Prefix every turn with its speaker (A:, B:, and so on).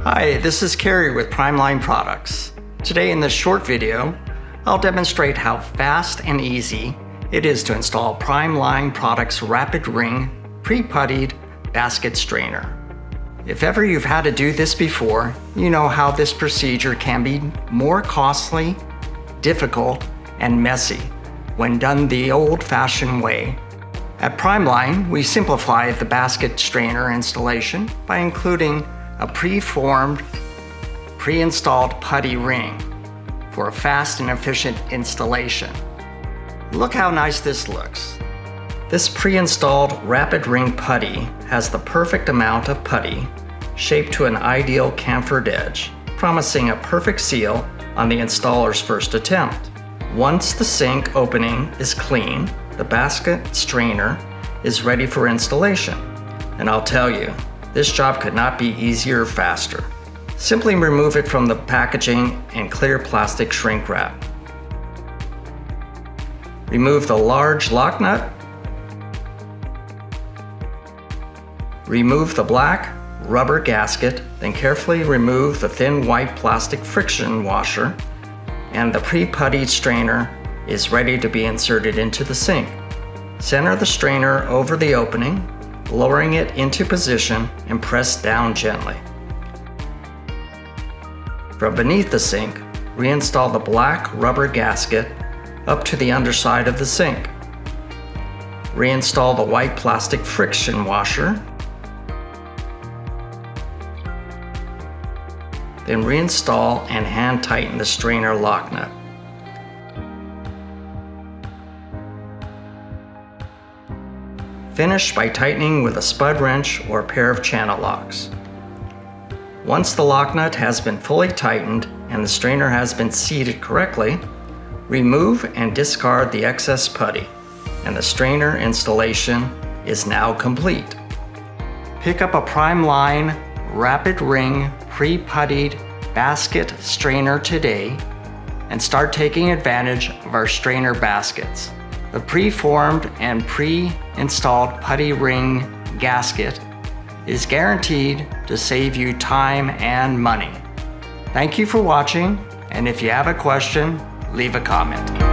A: Hi, this is Kerry with Primeline Products. Today in this short video, I'll demonstrate how fast and easy it is to install Primeline Products Rapid Ring Pre-Puttied Basket Strainer. If ever you've had to do this before, you know how this procedure can be more costly, difficult, and messy when done the old-fashioned way. At Primeline, we simplify the basket strainer installation by including a pre-formed, pre-installed putty ring for a fast and efficient installation. Look how nice this looks. This pre-installed rapid ring putty has the perfect amount of putty shaped to an ideal chamfered edge, promising a perfect seal on the installer's first attempt. Once the sink opening is clean, the basket strainer is ready for installation. And I'll tell you, this job could not be easier or faster. Simply remove it from the packaging and clear plastic shrink wrap. Remove the large lock nut. Remove the black rubber gasket, then carefully remove the thin white plastic friction washer, and the pre-puttied strainer is ready to be inserted into the sink. Center the strainer over the opening, lowering it into position and press down gently. From beneath the sink, reinstall the black rubber gasket up to the underside of the sink. Reinstall the white plastic friction washer. Then reinstall and hand tighten the strainer lock nut. Finish by tightening with a spud wrench or a pair of channel locks. Once the lock nut has been fully tightened and the strainer has been seated correctly, remove and discard the excess putty, and the strainer installation is now complete. Pick up a Primeline Rapid Ring Pre-Puttied Basket Strainer today and start taking advantage of our strainer baskets. The pre-formed and pre-installed putty ring gasket is guaranteed to save you time and money. Thank you for watching, and if you have a question, leave a comment.